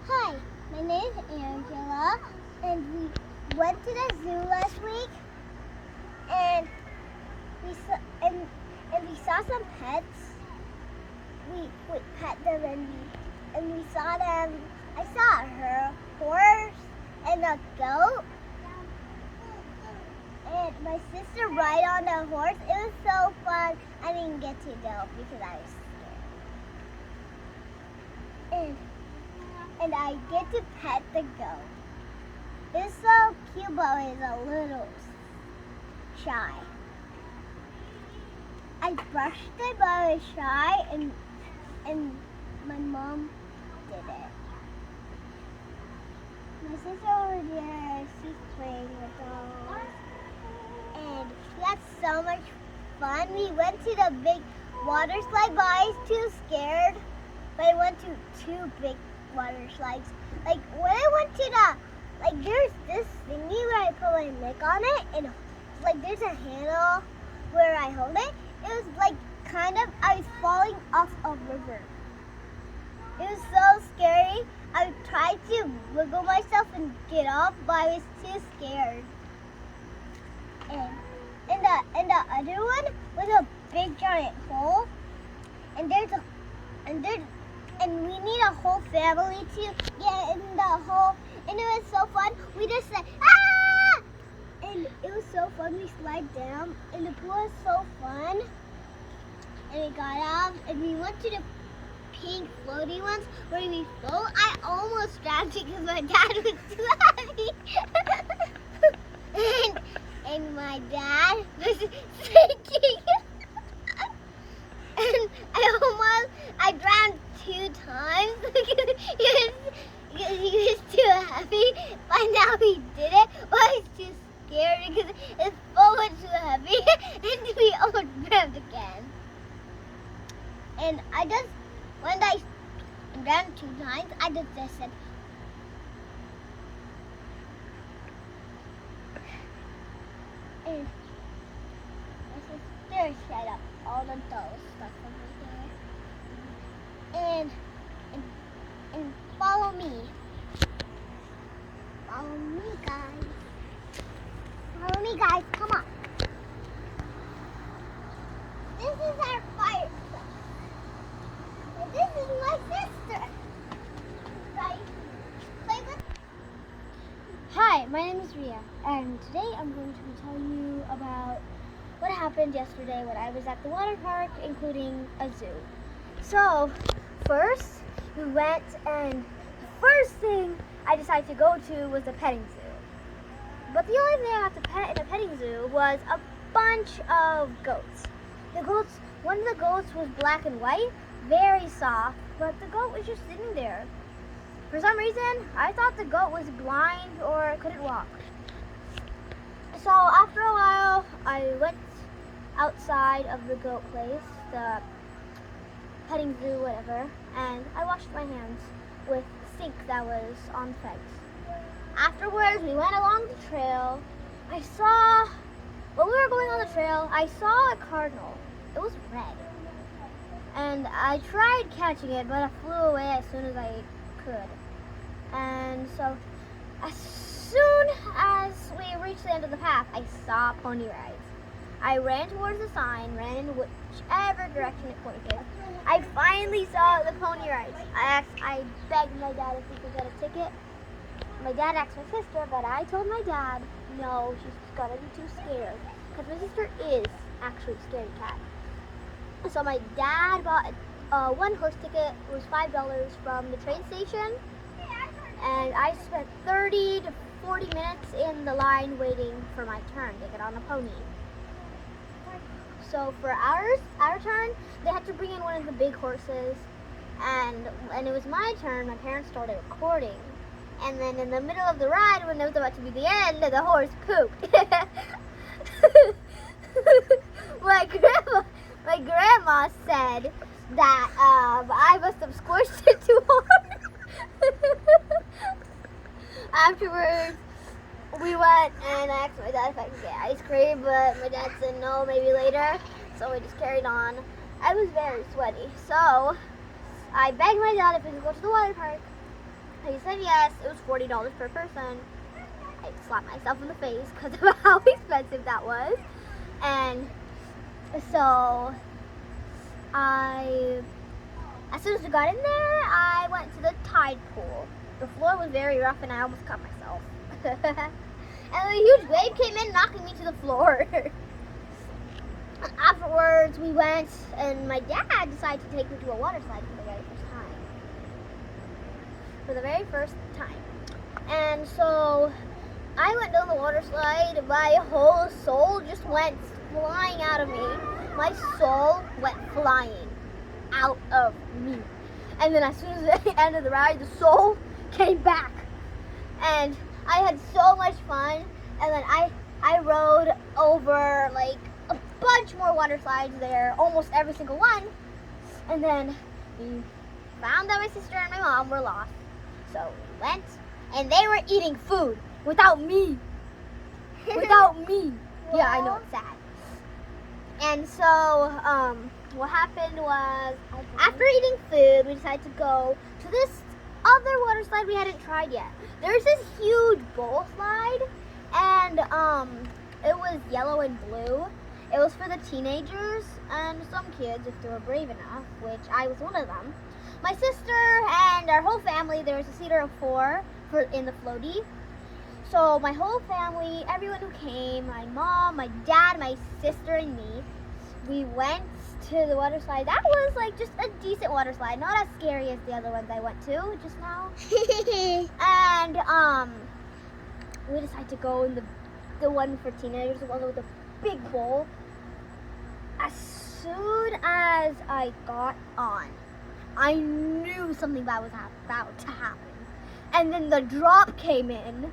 Hi, my name is Angela, and we went to the zoo last week, and we saw and we saw some pets. We pet them and we saw them. I saw her horse and a goat, and my sister ride on the horse. It was so fun. I didn't get to go because I was scared. And I get to pet the goat. It's so cute, but it's a little shy. I brushed it, but I was shy, and my mom did it. My sister over there, she's playing with dolls, and we had so much fun. We went to the big water slide, but I was too scared. But I went to two big water slides. Like when I went to there's this thingy where I put my mic on it, and like there's a handle where I hold it. It was like I was falling off a river. It was so scary. I tried to wiggle myself and get off, but I was too scared. And the other one was a big giant hole, and and we need a whole family to get in the hole, and it was so fun. We just said, ah! And it was so fun. We slide down, and the pool was so fun. And we got out, and we went to the pink floaty ones where we float. I almost drowned because my dad was too heavy. and my dad was sinking. And I drowned 2 times because he was too heavy. By now he did it, but I was too scared because his boat was too heavy, and we almost drowned again. And when I drowned 2 times, I just said, and my sister shut up all the dough stuff over there. And follow me. Follow me, guys. Follow me, guys. Come on. This is our fire truck. And this is my sister. Right? Hi, my name is Riya, and today I'm going to tell you about what happened yesterday when I was at the water park, including a zoo. So, first, we went, and the first thing I decided to go to was the petting zoo. But the only thing I got to pet in a petting zoo was a bunch of goats. One of the goats was black and white, very soft, but the goat was just sitting there. For some reason, I thought the goat was blind or couldn't walk. So after a while, I went outside of the goat place, the petting zoo, whatever, and I washed my hands with the sink that was on the fence. Afterwards, we went along the trail. When we were going on the trail, I saw a cardinal. It was red. And I tried catching it, but it flew away as soon as I could. And so, as soon as we reached the end of the path, I saw pony rides. I ran towards the sign, ran in whichever direction it pointed. I finally saw the pony rides. I begged my dad if we could get a ticket. My dad asked my sister, but I told my dad, no, she's gonna be too scared. Because my sister is actually a scaredy cat. So my dad bought one horse ticket. It was $5 from the train station. And I spent 30 to 40 minutes in the line waiting for my turn to get on a pony. So for our turn, they had to bring in one of the big horses. And it was my turn, my parents started recording. And then in the middle of the ride, when it was about to be the end, the horse pooped. My grandma said that I must have squished it too hard. Afterwards, we went and I asked my dad if I could get ice cream, but my dad said no, maybe later. So we just carried on. I was very sweaty, so I begged my dad if we could go to the water park. He said yes. It was $40 per person. I slapped myself in the face because of how expensive that was. And so as soon as we got in there, I went to the tide pool. The floor was very rough and I almost cut myself. And a huge wave came in, knocking me to the floor. Afterwards, we went, and my dad decided to take me to a water slide for the very first time. For the very first time. And so I went down the water slide. My whole soul just went flying out of me. My soul went flying out of me. And then as soon as the end of the ride, the soul came back. And I had so much fun. And then I rode over like a bunch more water slides there, almost every single one. And then we found that my sister and my mom were lost. So we went, and they were eating food without me. Without me. Yeah, I know, it's sad. And so, what happened was, after eating food, we decided to go to this other water slide we hadn't tried yet. There's this huge bowl slide, and it was yellow and blue. It was for the teenagers and some kids if they were brave enough, which I was one of them. My sister and our whole family, there was a seater of 4 in the floaty. So my whole family, everyone who came, my mom, my dad, my sister, and me, we went to the water slide. That was like just a decent water slide, not as scary as the other ones I went to just now. And we decided to go in the one for teenagers, the one with the big bowl. As soon as I got on, I knew something bad was about to happen. And then the drop came in.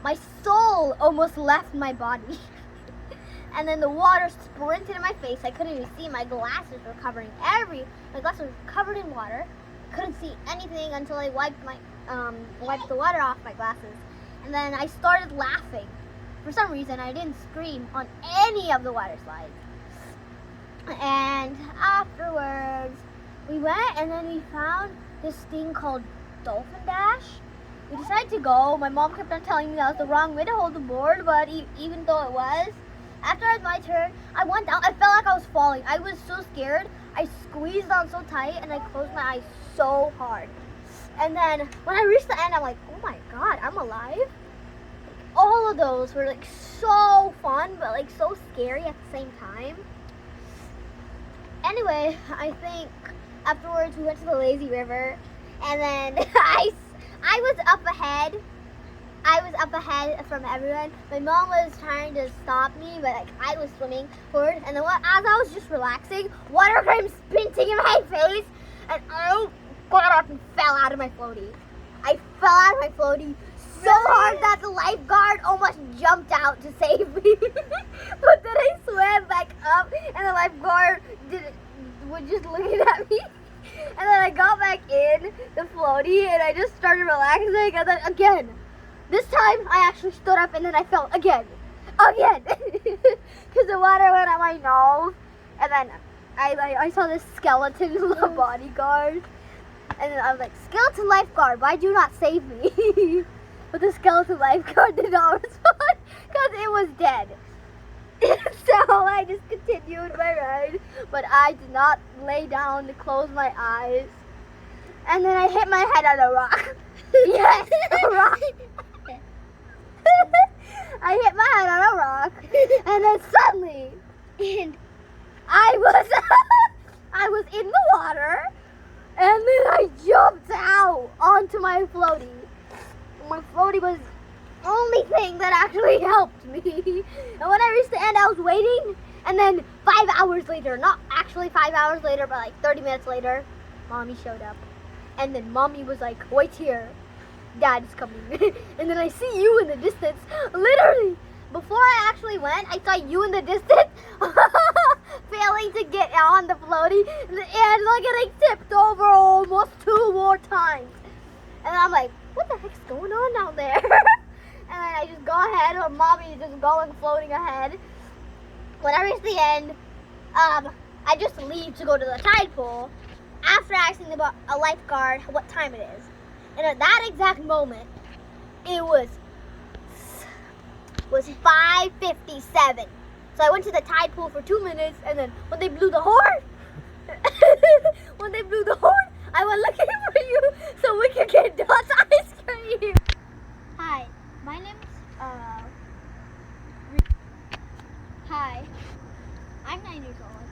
My soul almost left my body. And then the water sprinted in my face. I couldn't even see. My glasses were my glasses were covered in water. Couldn't see anything until I wiped the water off my glasses. And then I started laughing. For some reason, I didn't scream on any of the water slides. And afterwards, we went and then we found this thing called Dolphin Dash. We decided to go. My mom kept on telling me that was the wrong way to hold the board, but even though it was, after it was my turn, I went down. I felt like I was falling. I was so scared. I squeezed on so tight and I closed my eyes so hard. And then when I reached the end, I'm like, oh my God, I'm alive. All of those were like so fun, but like so scary at the same time. Anyway, I think afterwards we went to the lazy river, and then I was up ahead. I was up ahead from everyone. My mom was trying to stop me, but like I was swimming forward. And then as I was just relaxing, water came spinting in my face, and I got up and fell out of my floaty. I fell out of my floaty so hard that the lifeguard almost jumped out to save me. But then I swam back up, and the lifeguard was just looking at me. And then I got back in the floaty, and I just started relaxing, and then again. This time, I actually stood up, and then I fell again. Because the water went at my nose, and then I saw this skeleton bodyguard, and then I was like, skeleton lifeguard, why do you not save me? But the skeleton lifeguard did not respond, because it was dead. So I just continued my ride, but I did not lay down to close my eyes. And then I hit my head on a rock. Yes, a rock. I hit my head on a rock, and then suddenly, I was in the water, and then I jumped out onto my floaty. My floaty was the only thing that actually helped me. And when I reached the end, I was waiting, and then 5 hours later, not actually 5 hours later, but like 30 minutes later, Mommy showed up. And then Mommy was like, wait here. Dad is coming. And then I see you in the distance. Literally, before I actually went, I saw you in the distance failing to get on the floaty. And like getting tipped over almost 2 more times. And I'm like, what the heck's going on down there? And then I just go ahead, or Mommy is just going floating ahead. When I reach the end, I just leave to go to the tide pool after asking a lifeguard what time it is. And at that exact moment, it was 5:57. So I went to the tide pool for 2 minutes, and then when they blew the horn, I went looking for you so we could get Dot's ice cream. Hi, my name's Hi, I'm 9 years old,